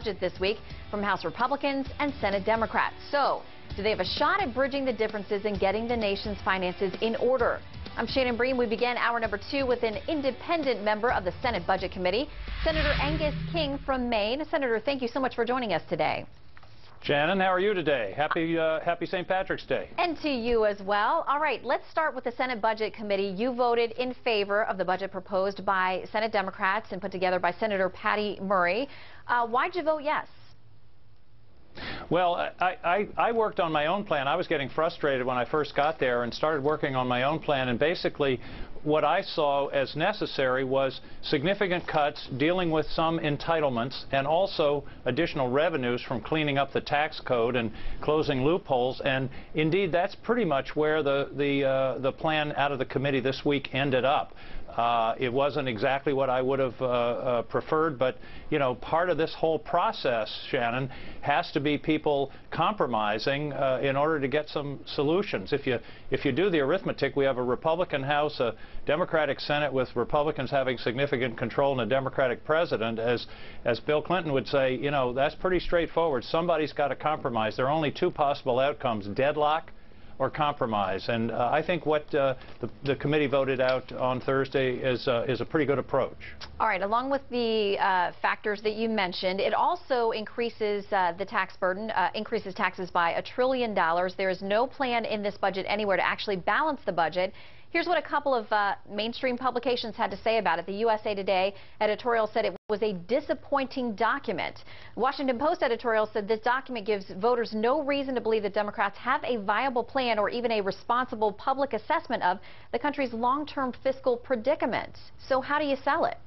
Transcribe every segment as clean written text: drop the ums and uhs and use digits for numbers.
this week from House Republicans and Senate Democrats. So, do they have a shot at bridging the differences and getting the nation's finances in order? I'm Shannon Bream. We begin hour number 2 with an independent member of the Senate Budget Committee, Senator Angus from Maine. Senator, thank you so much for joining us today. Shannon, how are you today? Happy St. Patrick's Day. And to you as well. All right, let's start with the Senate Budget Committee. You voted in favor of the budget proposed by Senate Democrats and put together by Senator Patty Murray. Why'd you vote yes? Well, I worked on my own plan. I was getting frustrated when I first got there and started working on my own plan, and basically what I saw as necessary was significant cuts dealing with some entitlements and also additional revenues from cleaning up the tax code and closing loopholes. And indeed, that's pretty much where the plan out of the committee this week ended up. It wasn't exactly what I would have preferred, but, you know, part of this whole process, Shannon, has to be people compromising in order to get some solutions. If you do the arithmetic, we have a Republican House, a Democratic Senate with Republicans having significant control and a Democratic president. As Bill Clinton would say, you know, that's pretty straightforward. Somebody's got to compromise. There are only two possible outcomes: deadlock or compromise. And I think what the committee voted out on Thursday is a pretty good approach. All right, along with the factors that you mentioned, it also increases the tax burden, increases taxes by $1 trillion. There is no plan in this budget anywhere to actually balance the budget. Here's what a couple of mainstream publications had to say about it. The USA Today editorial said it was a disappointing document. The Washington Post editorial said this document gives voters no reason to believe that Democrats have a viable plan or even a responsible public assessment of the country's long-term fiscal predicament. So how do you sell it?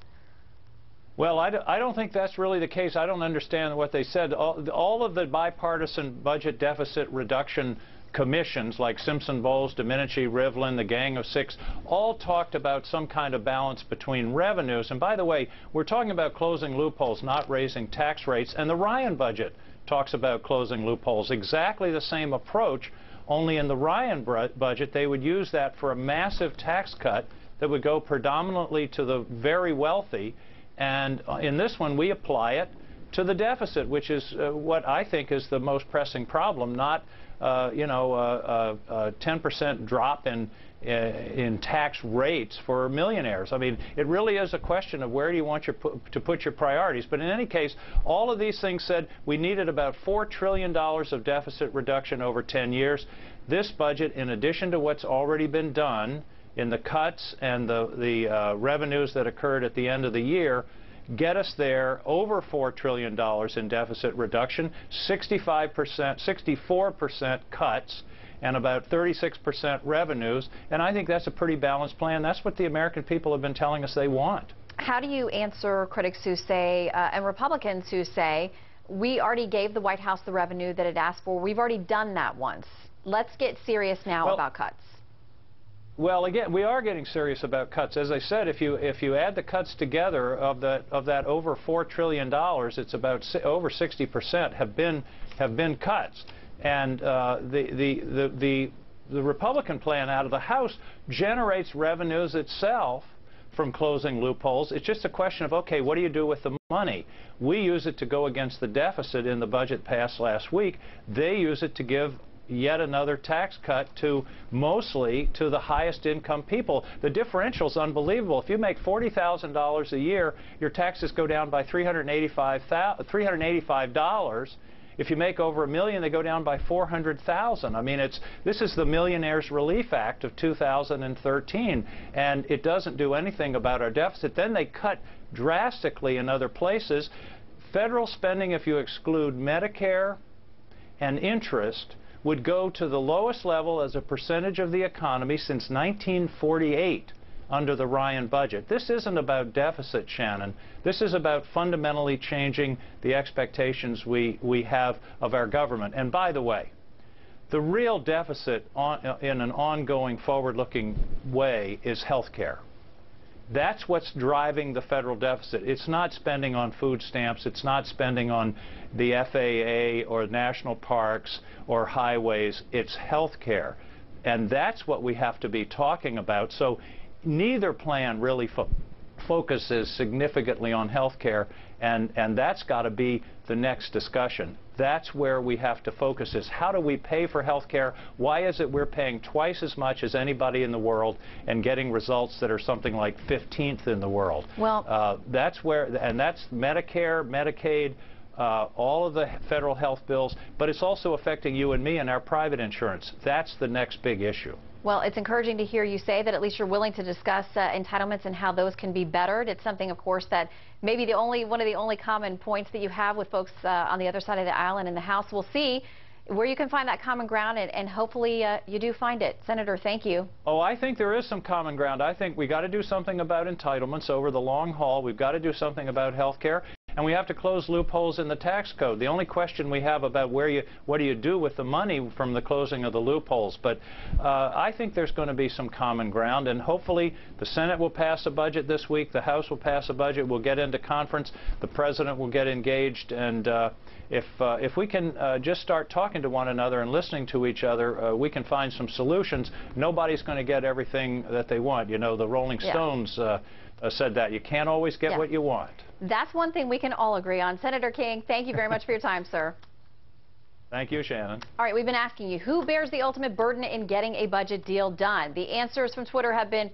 Well, I don't think that's really the case. I don't understand what they said. All of the bipartisan budget deficit reduction commissions like Simpson-Bowles, Domenici, Rivlin, the Gang of Six, all talked about some kind of balance between revenues. And by the way, we're talking about closing loopholes, not raising tax rates. And the Ryan budget talks about closing loopholes. Exactly the same approach, only in the Ryan budget, they would use that for a massive tax cut that would go predominantly to the very wealthy. And in this one, we apply it to the deficit, which is what I think is the most pressing problem, not you know, a 10% drop in tax rates for millionaires. I mean, it really is a question of where do you want to put your priorities. But in any case, all of these things said we needed about $4 trillion of deficit reduction over 10 years. This budget, in addition to what's already been done in the cuts and the revenues that occurred at the end of the year, get us there over $4 trillion in deficit reduction, 64% cuts, and about 36% revenues. And I think that's a pretty balanced plan. That's what the American people have been telling us they want. How do you answer critics who say, and Republicans who say, we already gave the White House the revenue that it asked for. We've already done that once. Let's get serious now about cuts. Well, again, we are getting serious about cuts. As I said, if you add the cuts together of that over $4 trillion, it's about over 60% have been cuts. And the Republican plan out of the House generates revenues itself from closing loopholes. It's just a question of, okay, what do you do with the money? We use it to go against the deficit in the budget passed last week. They use it to give yet another tax cut mostly to the highest income people. The differential is unbelievable. If you make $40,000 a year, your taxes go down by $385. If you make over $1 million, they go down by $400,000. I mean, this is the Millionaires Relief Act of 2013, and it doesn't do anything about our deficit. Then they cut drastically in other places. Federal spending, if you exclude Medicare and interest, would go to the lowest level as a percentage of the economy since 1948 under the Ryan budget. This isn't about deficit, Shannon. This is about fundamentally changing the expectations we have of our government. And by the way, the real deficit in an ongoing, forward-looking way is health care. That's what's driving the federal deficit. It's not spending on food stamps. It's not spending on the FAA or national parks or highways. It's health care. And that's what we have to be talking about. So neither plan really focuses significantly on health care. And that's got to be the next discussion. That's where we have to focus is how do we pay for health care? Why is it we're paying twice as much as anybody in the world and getting results that are something like 15th in the world? Well, that's where, and that's Medicare, Medicaid, all of the federal health bills, but it's also affecting you and me and our private insurance. That's the next big issue. well, it's encouraging to hear you say that at least you're willing to discuss entitlements and how those can be bettered. It's something, of course, that maybe one of the only common points that you have with folks on the other side of the aisle and in the House. We'll see where you can find that common ground, and hopefully you do find it. Senator, thank you. Oh, I think there is some common ground. I think we got to do something about entitlements over the long haul. We've got to do something about health care. And we have to close loopholes in the tax code. The only question we have about what do you do with the money from the closing of the loopholes. But I think there's going to be some common ground, and hopefully the Senate will pass a budget this week, the House will pass a budget, we'll get into conference, the President will get engaged, and if we can just start talking to one another and listening to each other, we can find some solutions. Nobody's going to get everything that they want. You know, the Rolling Stones said that. You can't always get what you want. That's one thing we can all agree on. Senator King, thank you very much for your time, sir. Thank you, Shannon. All right, we've been asking you, who bears the ultimate burden in getting a budget deal done? The answers from Twitter have been